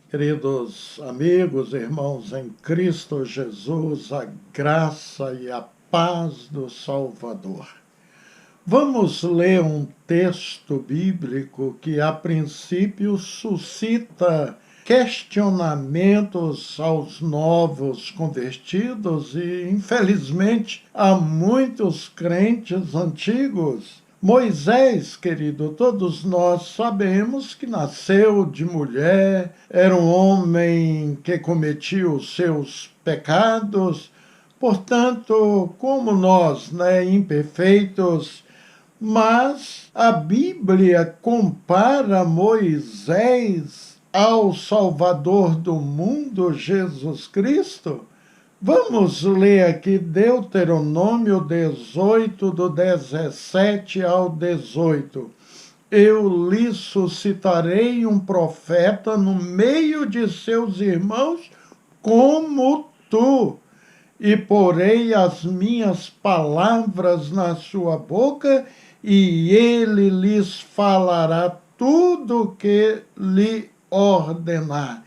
Queridos amigos, irmãos em Cristo Jesus, a graça e a paz do Salvador. Vamos ler um texto bíblico que, a princípio, suscita questionamentos aos novos convertidos e, infelizmente, a muitos crentes antigos. Moisés, querido, todos nós sabemos que nasceu de mulher, era um homem que cometia os seus pecados, portanto, como nós, imperfeitos, mas a Bíblia compara Moisés ao Salvador do mundo, Jesus Cristo. Vamos ler aqui Deuteronômio 18, do 17 ao 18. Eu lhe suscitarei um profeta no meio de seus irmãos como tu, e porei as minhas palavras na sua boca, e ele lhes falará tudo o que lhe ordenar.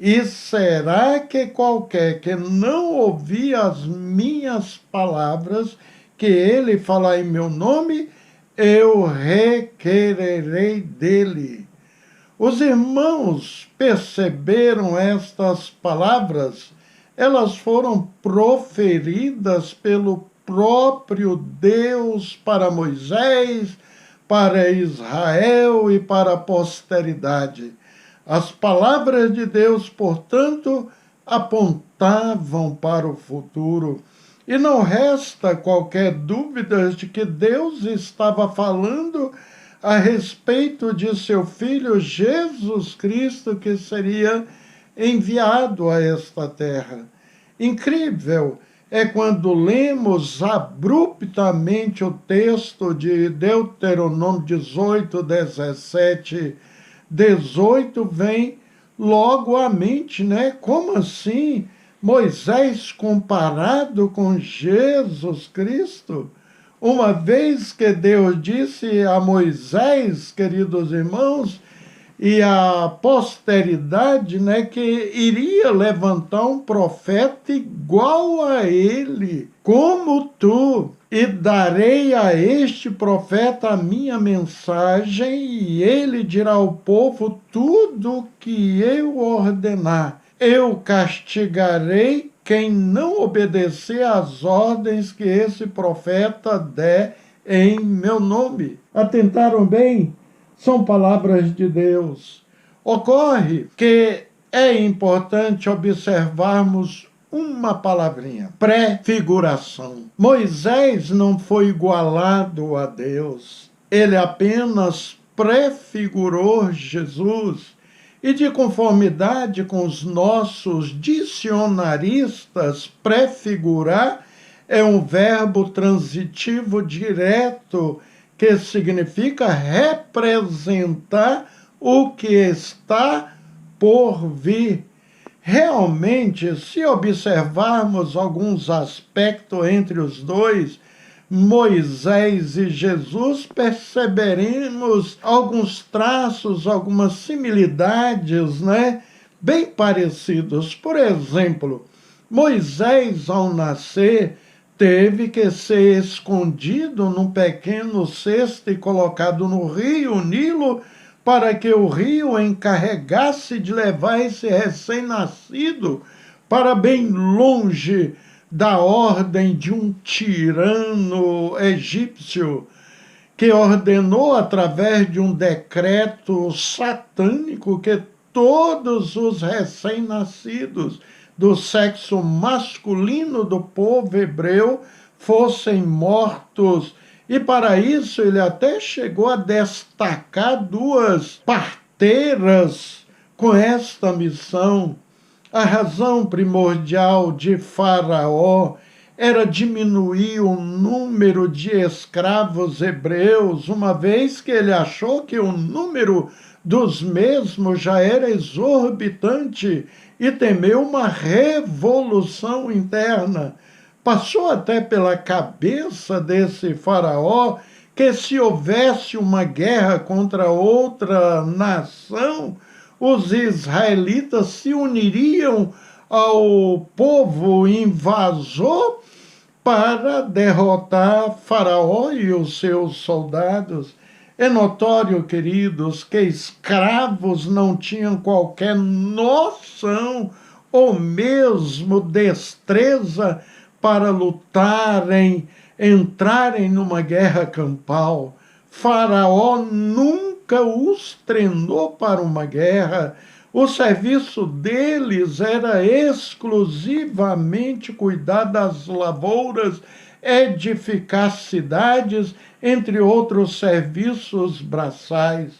E será que qualquer que não ouvir as minhas palavras, que ele falar em meu nome, eu requererei dele. Os irmãos perceberam estas palavras? Elas foram proferidas pelo próprio Deus para Moisés, para Israel e para a posteridade. As palavras de Deus, portanto, apontavam para o futuro. E não resta qualquer dúvida de que Deus estava falando a respeito de seu Filho Jesus Cristo, que seria enviado a esta terra. Incrível é quando lemos abruptamente o texto de Deuteronômio 18, 17, 18, vem logo à mente, Como assim? Moisés comparado com Jesus Cristo? Uma vez que Deus disse a Moisés, queridos irmãos, e a posteridade, que iria levantar um profeta igual a ele, como tu, e darei a este profeta a minha mensagem, e ele dirá ao povo tudo o que eu ordenar. Eu castigarei quem não obedecer às ordens que esse profeta der em meu nome. Atentaram bem? São palavras de Deus. Ocorre que é importante observarmos uma palavrinha: prefiguração. Moisés não foi igualado a Deus, ele apenas prefigurou Jesus. E de conformidade com os nossos dicionaristas, prefigurar é um verbo transitivo direto que significa representar o que está por vir. Realmente, se observarmos alguns aspectos entre os dois, Moisés e Jesus, perceberemos alguns traços, algumas similitudes, bem parecidos. Por exemplo, Moisés, ao nascer, teve que ser escondido num pequeno cesto e colocado no rio Nilo, para que o rio encarregasse de levar esse recém-nascido para bem longe da ordem de um tirano egípcio, que ordenou através de um decreto satânico que todos os recém-nascidos do sexo masculino do povo hebreu fossem mortos. E para isso ele até chegou a destacar duas parteiras com esta missão. A razão primordial de Faraó era diminuir o número de escravos hebreus, uma vez que ele achou que o número dos mesmos já era exorbitante e temeu uma revolução interna. Passou até pela cabeça desse faraó que, se houvesse uma guerra contra outra nação, os israelitas se uniriam ao povo invasor para derrotar Faraó e os seus soldados. É notório, queridos, que escravos não tinham qualquer noção ou mesmo destreza para lutarem, entrarem numa guerra campal. Faraó nunca os treinou para uma guerra. O serviço deles era exclusivamente cuidar das lavouras, edificar cidades, entre outros serviços braçais.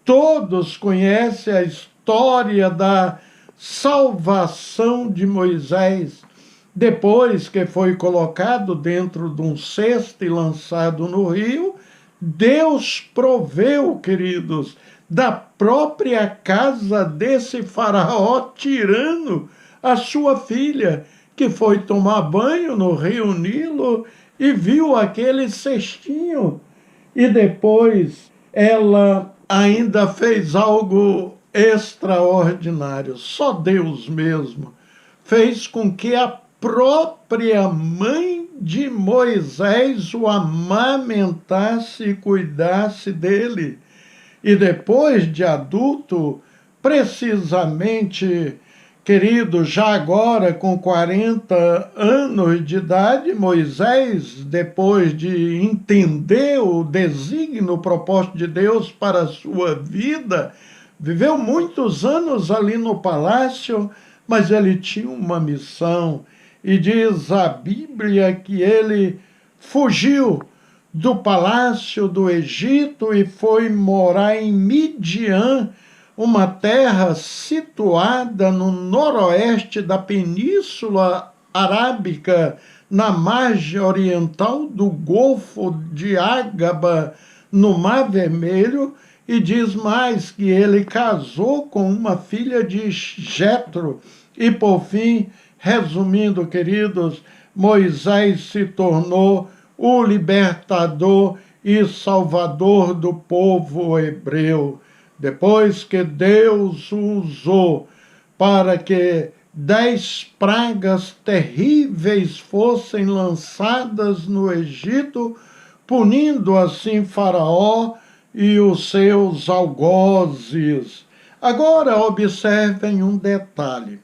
Todos conhecem a história da salvação de Moisés, depois que foi colocado dentro de um cesto e lançado no rio. Deus proveu, queridos, da própria casa desse faraó tirano a sua filha, que foi tomar banho no rio Nilo e viu aquele cestinho. E depois ela ainda fez algo extraordinário. Só Deus mesmo fez com que a própria mãe de Moisés o amamentasse e cuidasse dele. E depois de adulto, precisamente, querido, já agora com 40 anos de idade, Moisés, depois de entender o desígnio, o propósito de Deus para a sua vida, viveu muitos anos ali no palácio, mas ele tinha uma missão. E diz a Bíblia que ele fugiu do palácio do Egito e foi morar em Midian, uma terra situada no noroeste da Península Arábica, na margem oriental do Golfo de Ágaba, no Mar Vermelho. E diz mais que ele casou com uma filha de Jetro. E por fim, resumindo, queridos, Moisés se tornou o libertador e salvador do povo hebreu. Depois que Deus o usou para que 10 pragas terríveis fossem lançadas no Egito, punindo assim Faraó e os seus algozes. Agora observem um detalhe.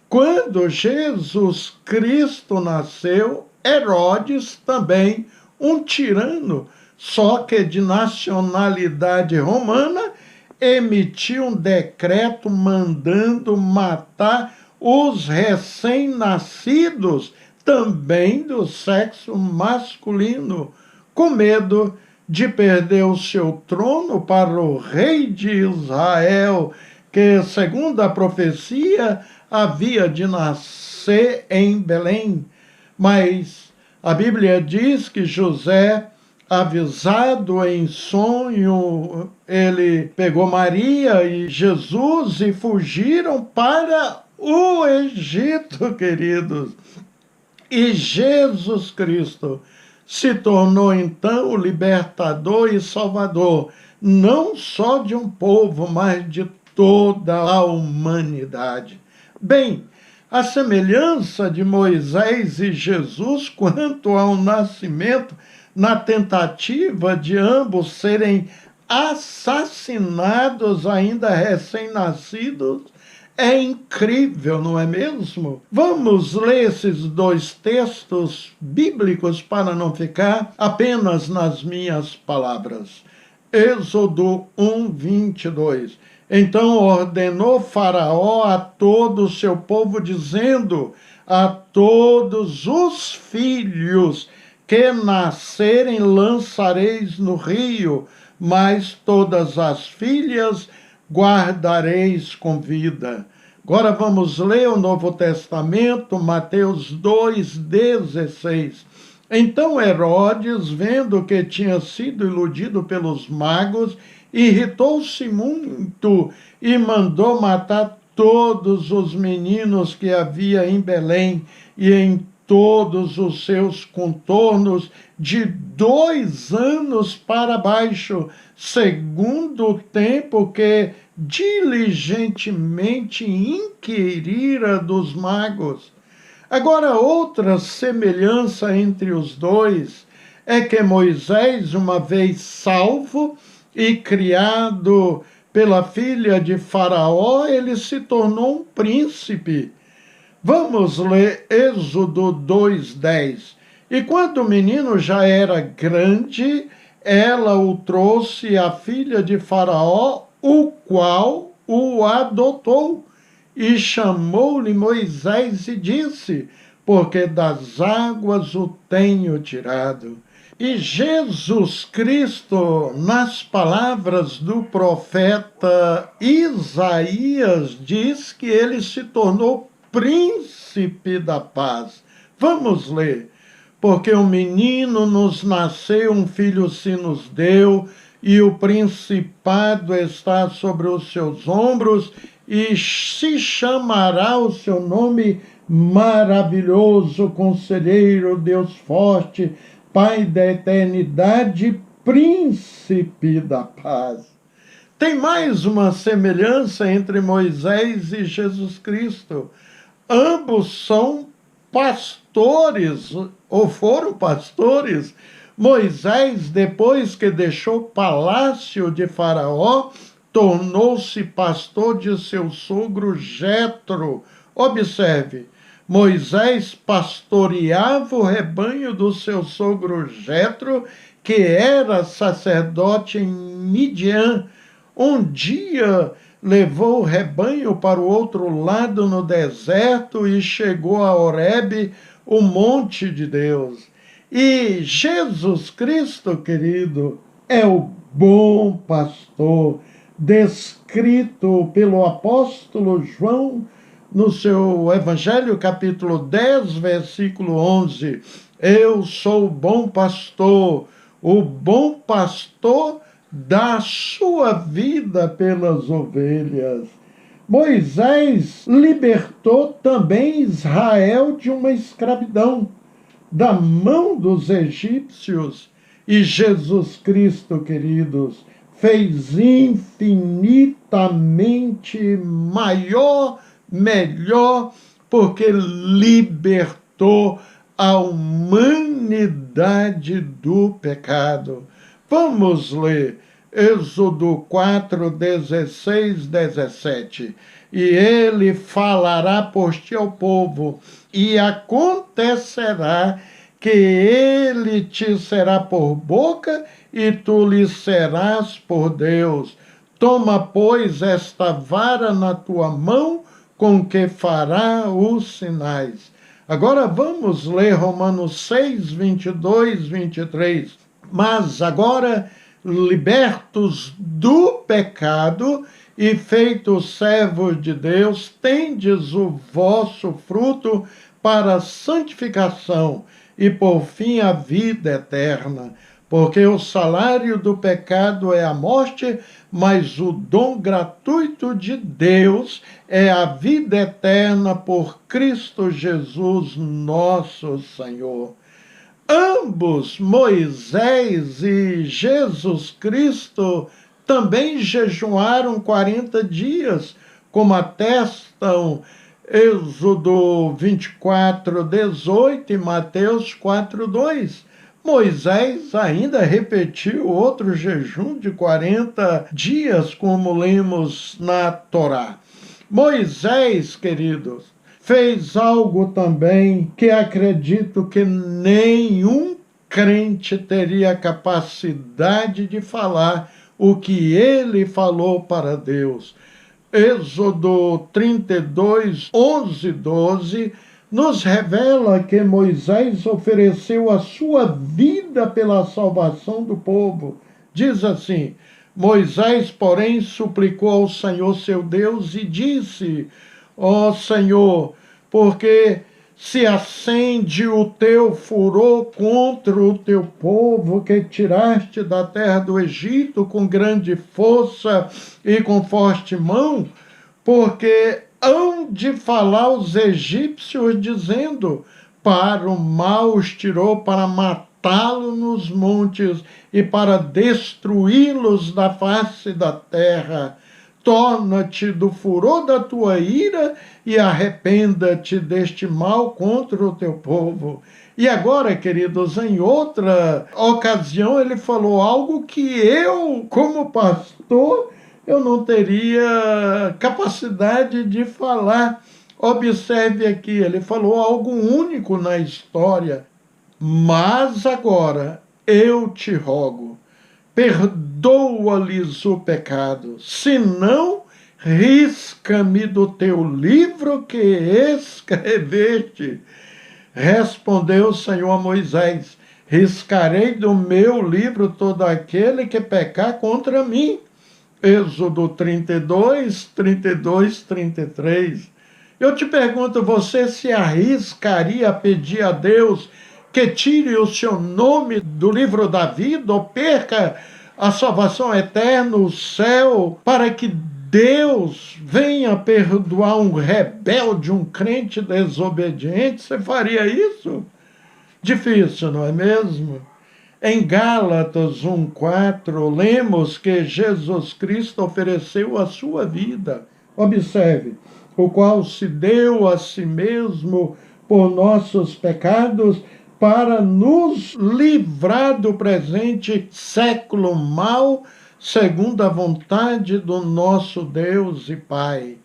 Quando Jesus Cristo nasceu, Herodes também, um tirano, só que de nacionalidade romana, emitiu um decreto mandando matar os recém-nascidos, também do sexo masculino, com medo de perder o seu trono para o rei de Israel, que, segundo a profecia, havia de nascer em Belém. Mas a Bíblia diz que José, avisado em sonho, ele pegou Maria e Jesus e fugiram para o Egito, queridos. E Jesus Cristo se tornou então o libertador e salvador, não só de um povo, mas de toda a humanidade. Bem, a semelhança de Moisés e Jesus quanto ao nascimento, na tentativa de ambos serem assassinados ainda recém-nascidos, é incrível, não é mesmo? Vamos ler esses 2 textos bíblicos para não ficar apenas nas minhas palavras. Êxodo 1, 22. Então ordenou Faraó a todo o seu povo, dizendo: a todos os filhos que nascerem lançareis no rio, mas todas as filhas guardareis com vida. Agora vamos ler o Novo Testamento, Mateus 2,16. Então Herodes, vendo que tinha sido iludido pelos magos, irritou-se muito e mandou matar todos os meninos que havia em Belém e em todos os seus contornos de 2 anos para baixo, segundo o tempo que diligentemente inquirira dos magos. Agora, outra semelhança entre os dois é que Moisés, uma vez salvo e criado pela filha de Faraó, ele se tornou um príncipe. Vamos ler Êxodo 2:10. E quando o menino já era grande, ela o trouxe à filha de Faraó, o qual o adotou. E chamou-lhe Moisés e disse: porque das águas o tenho tirado. E Jesus Cristo, nas palavras do profeta Isaías, diz que ele se tornou príncipe da paz. Vamos ler. Porque um menino nos nasceu, um filho se nos deu, e o principado está sobre os seus ombros, e se chamará o seu nome Maravilhoso, Conselheiro, Deus Forte, Pai da Eternidade, Príncipe da Paz. Tem mais uma semelhança entre Moisés e Jesus Cristo. Ambos são pastores, ou foram pastores. Moisés, depois que deixou o palácio de Faraó, tornou-se pastor de seu sogro Jetro. Observe, Moisés pastoreava o rebanho do seu sogro Jetro, que era sacerdote em Midian. Um dia levou o rebanho para o outro lado no deserto e chegou a Horebe, o monte de Deus. E Jesus Cristo, querido, é o bom pastor, descrito pelo apóstolo João no seu Evangelho, capítulo 10, versículo 11. Eu sou o bom pastor dá a sua vida pelas ovelhas. Moisés libertou também Israel de uma escravidão, da mão dos egípcios. E Jesus Cristo, queridos, fez infinitamente maior, melhor, porque libertou a humanidade do pecado. Vamos ler Êxodo 4, 16, 17. E ele falará por ti ao povo, e acontecerá que ele te será por boca, e tu lhe serás por Deus. Toma, pois, esta vara na tua mão, com que fará os sinais. Agora vamos ler Romanos 6, 22, 23. Mas agora, libertos do pecado e feitos servos de Deus, tendes o vosso fruto para a santificação e, por fim, a vida eterna. Porque o salário do pecado é a morte, mas o dom gratuito de Deus é a vida eterna por Cristo Jesus, nosso Senhor. Ambos, Moisés e Jesus Cristo, também jejuaram 40 dias, como atestam Êxodo 24, 18 e Mateus 4, 2. Moisés ainda repetiu outro jejum de 40 dias, como lemos na Torá. Moisés, queridos, fez algo também que acredito que nenhum crente teria capacidade de falar o que ele falou para Deus. Êxodo 32, 11, 12, nos revela que Moisés ofereceu a sua vida pela salvação do povo. Diz assim: Moisés, porém, suplicou ao Senhor seu Deus e disse: ó Senhor, porque se acende o teu furor contra o teu povo que tiraste da terra do Egito com grande força e com forte mão, porque hão de falar os egípcios dizendo: para o mal os tirou, para matá-lo nos montes e para destruí-los da face da terra. Torna-te do furor da tua ira e arrependa-te deste mal contra o teu povo. E agora, queridos, em outra ocasião, ele falou algo que eu, como pastor, eu não teria capacidade de falar. Observe aqui, ele falou algo único na história. Mas agora eu te rogo, perdoa-lhes o pecado, senão risca-me do teu livro que escreveste. Respondeu o Senhor a Moisés: riscarei do meu livro todo aquele que pecar contra mim. Êxodo 32, 32, 33. Eu te pergunto, você se arriscaria a pedir a Deus que tire o seu nome do livro da vida ou perca a salvação eterna, o céu, para que Deus venha perdoar um rebelde, um crente desobediente? Você faria isso? Difícil, não é mesmo? Em Gálatas 1,4, lemos que Jesus Cristo ofereceu a sua vida. Observe, o qual se deu a si mesmo por nossos pecados, para nos livrar do presente século mau, segundo a vontade do nosso Deus e Pai.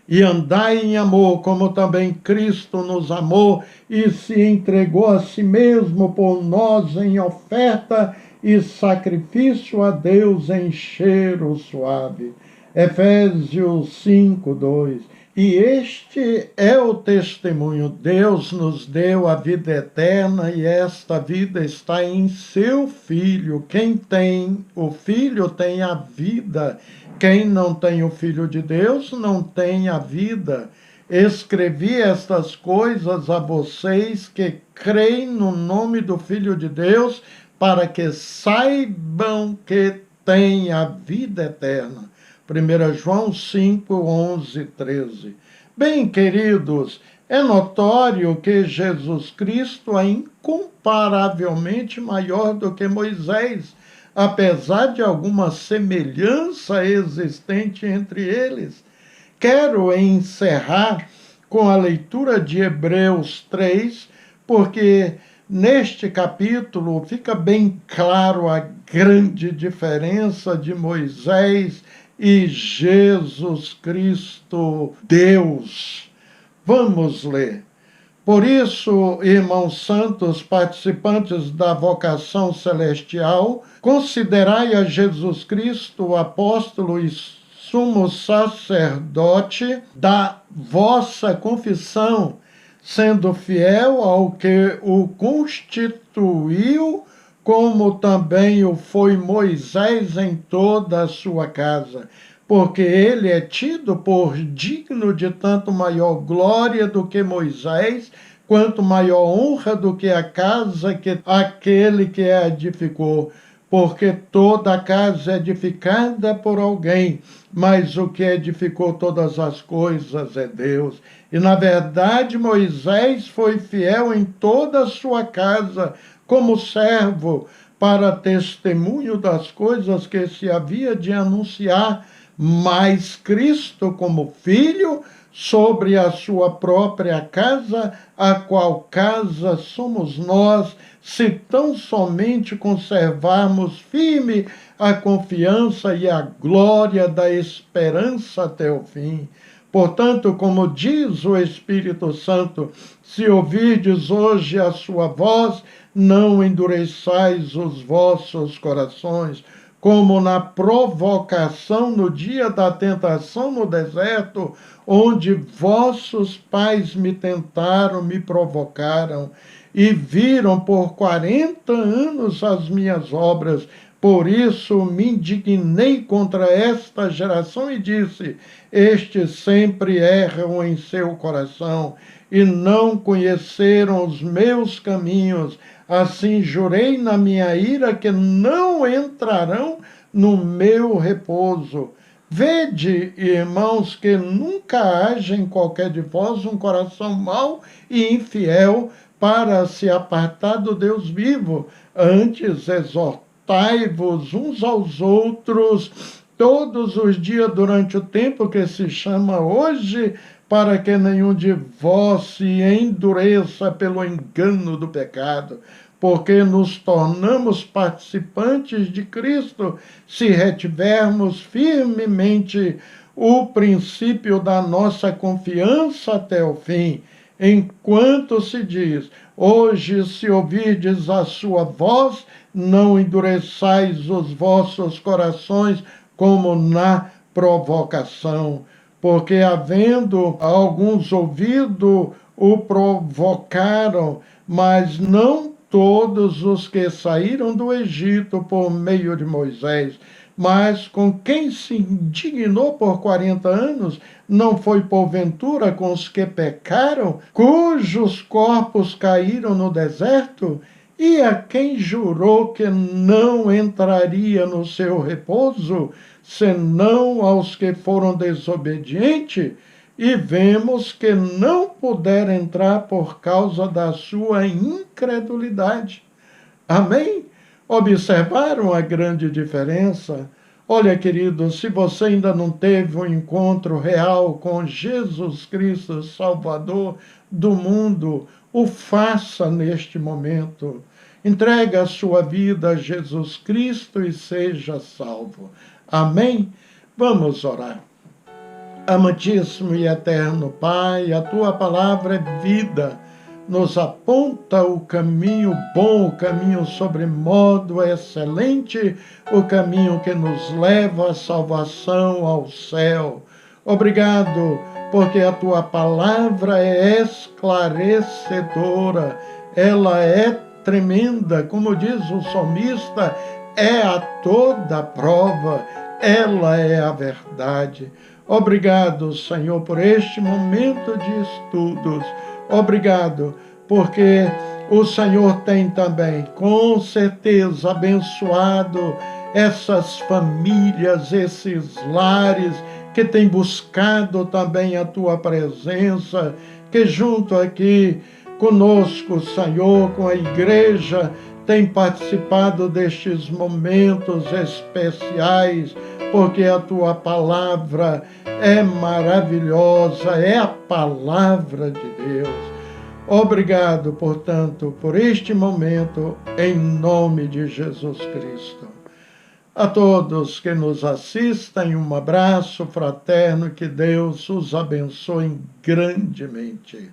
E andai em amor, como também Cristo nos amou e se entregou a si mesmo por nós em oferta e sacrifício a Deus em cheiro suave. Efésios 5, 2. E este é o testemunho: Deus nos deu a vida eterna e esta vida está em seu Filho. Quem tem o Filho tem a vida. Quem não tem o Filho de Deus não tem a vida. Escrevi estas coisas a vocês que creem no nome do Filho de Deus, para que saibam que têm a vida eterna. 1 João 5, 11, 13. Bem, queridos, é notório que Jesus Cristo é incomparavelmente maior do que Moisés, apesar de alguma semelhança existente entre eles. Quero encerrar com a leitura de Hebreus 3, porque neste capítulo fica bem claro a grande diferença de Moisés e Jesus Cristo, Deus. Vamos ler. Por isso, irmãos santos, participantes da vocação celestial, considerai a Jesus Cristo, o apóstolo e sumo sacerdote da vossa confissão, sendo fiel ao que o constituiu, como também o foi Moisés em toda a sua casa, porque ele é tido por digno de tanto maior glória do que Moisés, quanto maior honra do que a casa que aquele que a edificou. Porque toda a casa é edificada por alguém, mas o que edificou todas as coisas é Deus. E, na verdade, Moisés foi fiel em toda a sua casa, como servo, para testemunho das coisas que se havia de anunciar, mas Cristo como filho sobre a sua própria casa, a qual casa somos nós, se tão somente conservarmos firme a confiança e a glória da esperança até o fim. Portanto, como diz o Espírito Santo, se ouvirdes hoje a sua voz, não endureçais os vossos corações, como na provocação no dia da tentação no deserto, onde vossos pais me tentaram, me provocaram, e viram por 40 anos as minhas obras. Por isso me indignei contra esta geração e disse: estes sempre erram em seu coração, e não conheceram os meus caminhos. Assim jurei na minha ira que não entrarão no meu repouso. Vede, irmãos, que nunca haja em qualquer de vós um coração mau e infiel, para se apartar do Deus vivo. Antes, exortai-vos uns aos outros todos os dias durante o tempo que se chama hoje, para que nenhum de vós se endureça pelo engano do pecado, porque nos tornamos participantes de Cristo se retivermos firmemente o princípio da nossa confiança até o fim. Enquanto se diz, hoje se ouvirdes a sua voz, não endureçais os vossos corações como na provocação, porque havendo alguns ouvido, o provocaram, mas não todos os que saíram do Egito por meio de Moisés. Mas com quem se indignou por 40 anos, não foi porventura com os que pecaram, cujos corpos caíram no deserto? E a quem jurou que não entraria no seu repouso, senão aos que foram desobedientes? E vemos que não puderam entrar por causa da sua incredulidade. Amém? Observaram a grande diferença? Olha, querido, se você ainda não teve um encontro real com Jesus Cristo, Salvador do mundo, o faça neste momento. Entregue a sua vida a Jesus Cristo e seja salvo. Amém? Vamos orar. Amantíssimo e eterno Pai, a tua palavra é vida, nos aponta o caminho bom, o caminho sobremodo excelente, o caminho que nos leva à salvação, ao céu. Obrigado, porque a tua palavra é esclarecedora, ela é tremenda, como diz o salmista, é a toda prova, ela é a verdade. Obrigado, Senhor, por este momento de estudos. Obrigado, porque o Senhor tem também, com certeza, abençoado essas famílias, esses lares que têm buscado também a tua presença, que junto aqui conosco, Senhor, com a igreja, tem participado destes momentos especiais, porque a tua palavra é maravilhosa, é a palavra de Deus. Obrigado, portanto, por este momento, em nome de Jesus Cristo. A todos que nos assistem, um abraço fraterno, que Deus os abençoe grandemente.